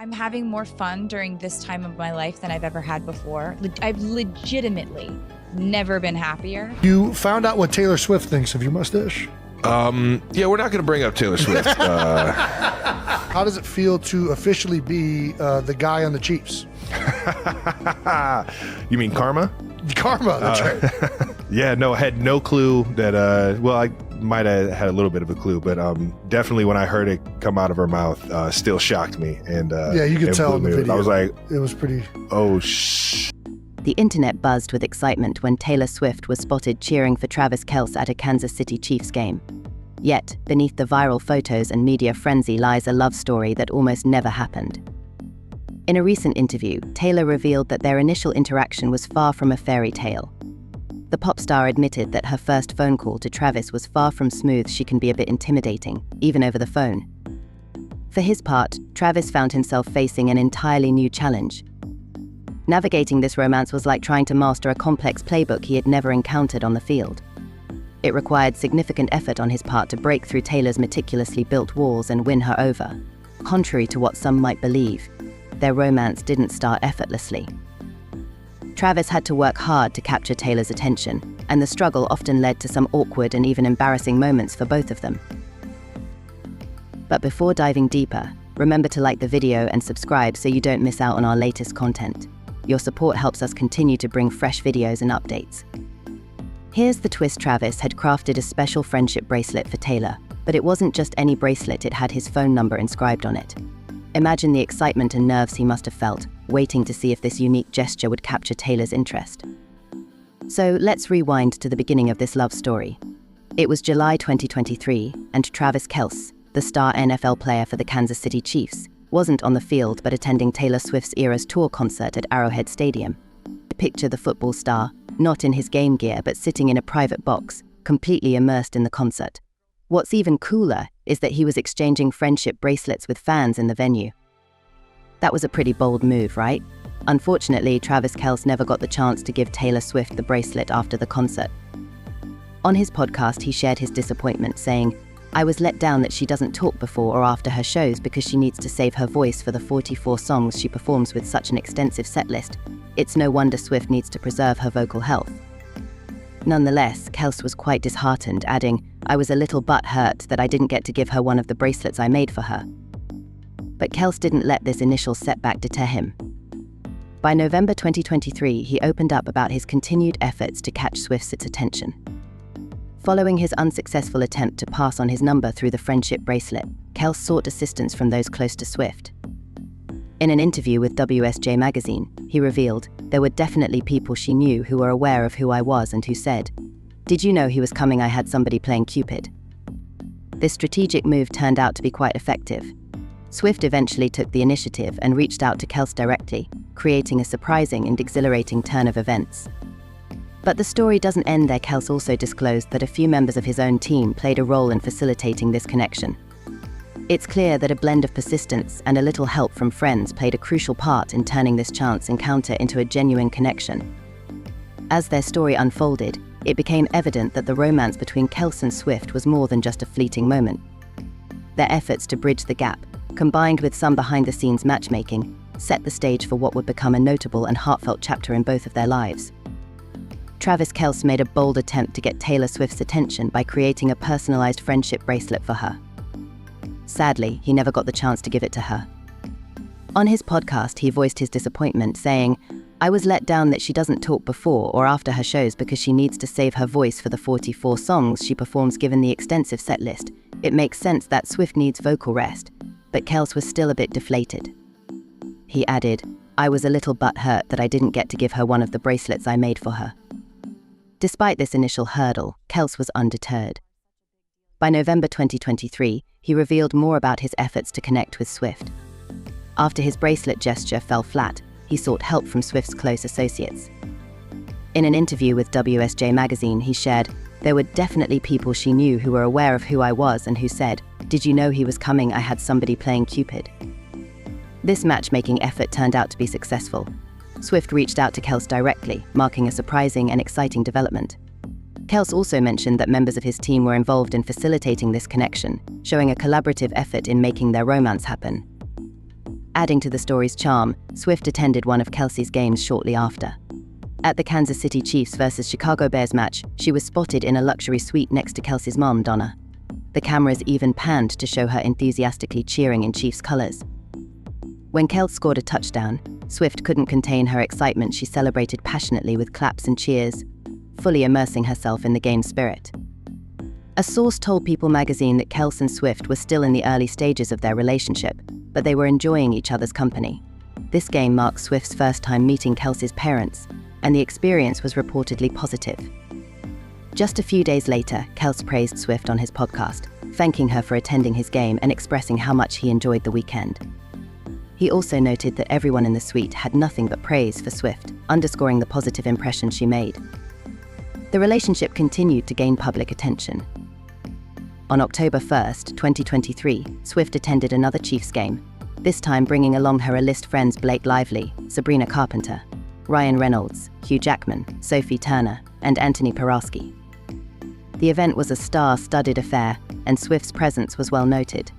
I'm having more fun during this time of my life than I've ever had before. I've legitimately never been happier. You found out what Taylor Swift thinks of your mustache? Yeah, we're not going to bring up Taylor Swift. How does it feel to officially be the guy on the Chiefs? You mean Karma? Karma, that's right. Yeah, no, I had no clue that, I might have had a little bit of a clue, but definitely when I heard it come out of her mouth, still shocked me. And yeah, you could tell in the video. I was like, it was pretty. Oh, shh. The internet buzzed with excitement when Taylor Swift was spotted cheering for Travis Kelce at a Kansas City Chiefs game. Yet, beneath the viral photos and media frenzy lies a love story that almost never happened. In a recent interview, Taylor revealed that their initial interaction was far from a fairy tale. The pop star admitted that her first phone call to Travis was far from smooth. She can be a bit intimidating, even over the phone. For his part, Travis found himself facing an entirely new challenge. Navigating this romance was like trying to master a complex playbook he had never encountered on the field. It required significant effort on his part to break through Taylor's meticulously built walls and win her over. Contrary to what some might believe, their romance didn't start effortlessly. Travis had to work hard to capture Taylor's attention, and the struggle often led to some awkward and even embarrassing moments for both of them. But before diving deeper, remember to like the video and subscribe so you don't miss out on our latest content. Your support helps us continue to bring fresh videos and updates. Here's the twist: Travis had crafted a special friendship bracelet for Taylor, but it wasn't just any bracelet, it had his phone number inscribed on it. Imagine the excitement and nerves he must have felt, waiting to see if this unique gesture would capture Taylor's interest. So let's rewind to the beginning of this love story. It was July 2023, and Travis Kelce, the star NFL player for the Kansas City Chiefs, wasn't on the field but attending Taylor Swift's Eras Tour concert at Arrowhead Stadium. Picture the football star, not in his game gear but sitting in a private box, completely immersed in the concert. What's even cooler is that he was exchanging friendship bracelets with fans in the venue. That was a pretty bold move, right? Unfortunately, Travis Kelce never got the chance to give Taylor Swift the bracelet after the concert. On his podcast, he shared his disappointment, saying, "I was let down that she doesn't talk before or after her shows because she needs to save her voice for the 44 songs she performs with such an extensive set list. It's no wonder Swift needs to preserve her vocal health." Nonetheless, Kelce was quite disheartened, adding, "I was a little butthurt that I didn't get to give her one of the bracelets I made for her." But Kelce didn't let this initial setback deter him. By November 2023, he opened up about his continued efforts to catch Swift's attention. Following his unsuccessful attempt to pass on his number through the friendship bracelet, Kelce sought assistance from those close to Swift. In an interview with WSJ Magazine, he revealed, "There were definitely people she knew who were aware of who I was and who said, 'Did you know he was coming? I had somebody playing Cupid.'" This strategic move turned out to be quite effective. Swift eventually took the initiative and reached out to Kelce directly, creating a surprising and exhilarating turn of events. But the story doesn't end there. Kelce also disclosed that a few members of his own team played a role in facilitating this connection. It's clear that a blend of persistence and a little help from friends played a crucial part in turning this chance encounter into a genuine connection. As their story unfolded, it became evident that the romance between Kelce and Swift was more than just a fleeting moment. Their efforts to bridge the gap, combined with some behind-the-scenes matchmaking, set the stage for what would become a notable and heartfelt chapter in both of their lives. Travis Kelce made a bold attempt to get Taylor Swift's attention by creating a personalized friendship bracelet for her. Sadly, he never got the chance to give it to her. On his podcast, he voiced his disappointment, saying, "I was let down that she doesn't talk before or after her shows because she needs to save her voice for the 44 songs she performs given the extensive set list. It makes sense that Swift needs vocal rest." But Kelce was still a bit deflated. He added, "I was a little butthurt that I didn't get to give her one of the bracelets I made for her." Despite this initial hurdle, Kelce was undeterred. By November 2023, he revealed more about his efforts to connect with Swift. After his bracelet gesture fell flat, he sought help from Swift's close associates. In an interview with WSJ Magazine, he shared, "There were definitely people she knew who were aware of who I was and who said, 'Did you know he was coming? I had somebody playing Cupid.'" This matchmaking effort turned out to be successful. Swift reached out to Kelce directly, marking a surprising and exciting development. Kelce also mentioned that members of his team were involved in facilitating this connection, showing a collaborative effort in making their romance happen. Adding to the story's charm, Swift attended one of Kelce's games shortly after. At the Kansas City Chiefs vs. Chicago Bears match, she was spotted in a luxury suite next to Kelce's mom, Donna. The cameras even panned to show her enthusiastically cheering in Chiefs colors. When Kelce scored a touchdown, Swift couldn't contain her excitement. She celebrated passionately with claps and cheers, fully immersing herself in the game spirit. A source told People magazine that Kelce and Swift were still in the early stages of their relationship, but they were enjoying each other's company. This game marks Swift's first time meeting Kelce's parents, and the experience was reportedly positive. Just a few days later, Kelce praised Swift on his podcast, thanking her for attending his game and expressing how much he enjoyed the weekend. He also noted that everyone in the suite had nothing but praise for Swift, underscoring the positive impression she made. The relationship continued to gain public attention. On October 1st, 2023, Swift attended another Chiefs game, this time bringing along her A-list friends Blake Lively, Sabrina Carpenter, Ryan Reynolds, Hugh Jackman, Sophie Turner, and Anthony Porowski. The event was a star-studded affair, and Swift's presence was well noted.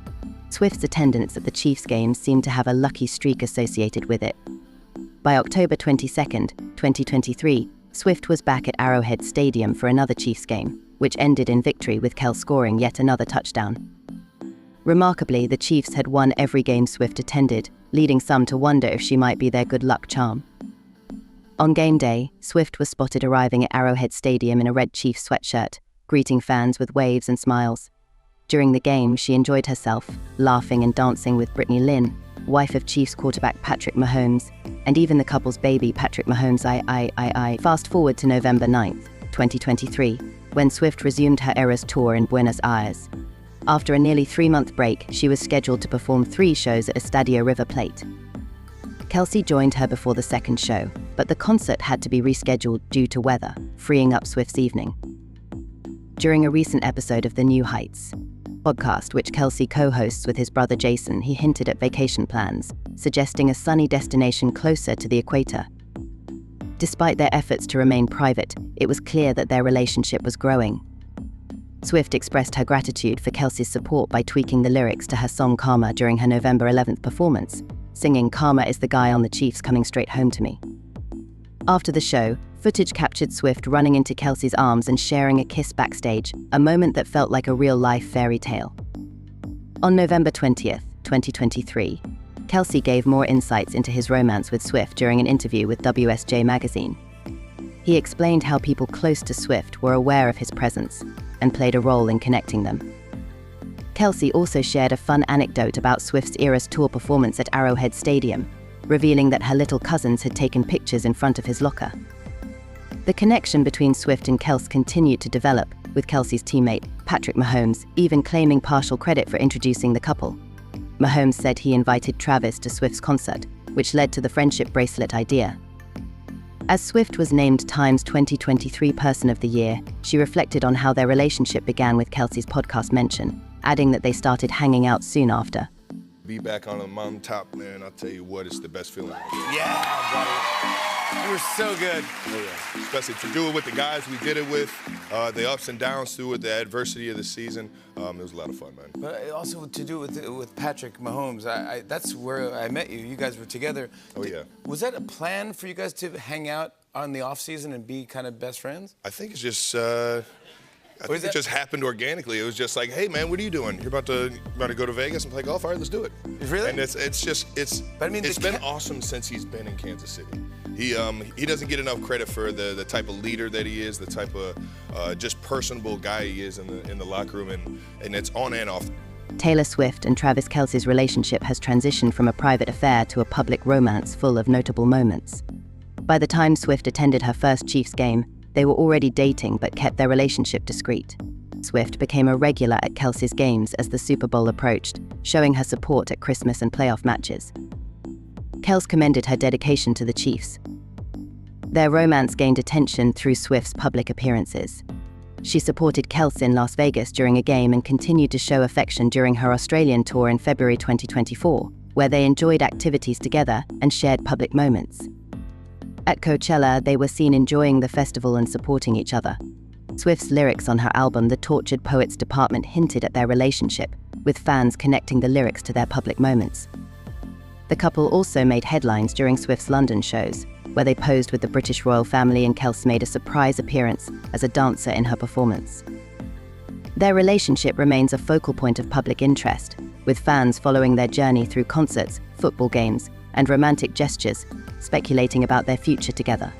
Swift's attendance at the Chiefs game seemed to have a lucky streak associated with it. By October 22nd, 2023, Swift was back at Arrowhead Stadium for another Chiefs game, which ended in victory with Kelce scoring yet another touchdown. Remarkably, the Chiefs had won every game Swift attended, leading some to wonder if she might be their good luck charm. On game day, Swift was spotted arriving at Arrowhead Stadium in a red Chiefs sweatshirt, greeting fans with waves and smiles. During the game, she enjoyed herself, laughing and dancing with Brittany Lynn, wife of Chiefs quarterback Patrick Mahomes, and even the couple's baby, Patrick Mahomes. Fast forward to November 9th, 2023, when Swift resumed her Eras tour in Buenos Aires. After a nearly 3-month break, she was scheduled to perform 3 shows at Estadio River Plate. Kelce joined her before the second show, but the concert had to be rescheduled due to weather, freeing up Swift's evening. During a recent episode of The New Heights podcast, which Kelce co-hosts with his brother Jason, he hinted at vacation plans, suggesting a sunny destination closer to the equator. Despite their efforts to remain private, it was clear that their relationship was growing. Swift expressed her gratitude for Kelce's support by tweaking the lyrics to her song Karma during her November 11th performance, singing "Karma is the guy on the Chiefs coming straight home to me." After the show, footage captured Swift running into Kelce's arms and sharing a kiss backstage, a moment that felt like a real-life fairy tale. On November 20th, 2023, Kelce gave more insights into his romance with Swift during an interview with WSJ magazine. He explained how people close to Swift were aware of his presence and played a role in connecting them. Kelce also shared a fun anecdote about Swift's Eras tour performance at Arrowhead Stadium, revealing that her little cousins had taken pictures in front of his locker. The connection between Swift and Kelce continued to develop, with Kelce's teammate, Patrick Mahomes, even claiming partial credit for introducing the couple. Mahomes said he invited Travis to Swift's concert, which led to the friendship bracelet idea. As Swift was named Time's 2023 Person of the Year, she reflected on how their relationship began with Kelce's podcast mention, adding that they started hanging out soon after. Be back on the mountaintop, man. I'll tell you what, it's the best feeling. Yeah, buddy. You were so good. Oh, yeah. Especially to do it with the guys we did it with, the ups and downs through it, the adversity of the season. It was a lot of fun, man. But also to do it with Patrick Mahomes. That's where I met you. You guys were together. Oh, yeah. Was that a plan for you guys to hang out on the off season and be kind of best friends? I think it's just, it just happened organically. It was just like, hey, man, what are you doing? You're about to go to Vegas and play golf? All right, let's do it. Really? And it's been awesome since he's been in Kansas City. He doesn't get enough credit for the type of leader that he is, the type of just personable guy he is in the locker room, and it's on and off. Taylor Swift and Travis Kelce's relationship has transitioned from a private affair to a public romance full of notable moments. By the time Swift attended her first Chiefs game, they were already dating but kept their relationship discreet. Swift became a regular at Kelce's games as the Super Bowl approached, showing her support at Christmas and playoff matches. Kelce commended her dedication to the Chiefs. Their romance gained attention through Swift's public appearances. She supported Kelce in Las Vegas during a game and continued to show affection during her Australian tour in February 2024, where they enjoyed activities together and shared public moments. At Coachella, they were seen enjoying the festival and supporting each other. Swift's lyrics on her album The Tortured Poets Department hinted at their relationship, with fans connecting the lyrics to their public moments. The couple also made headlines during Swift's London shows, where they posed with the British royal family and Kelce made a surprise appearance as a dancer in her performance. Their relationship remains a focal point of public interest, with fans following their journey through concerts, football games, and romantic gestures, speculating about their future together.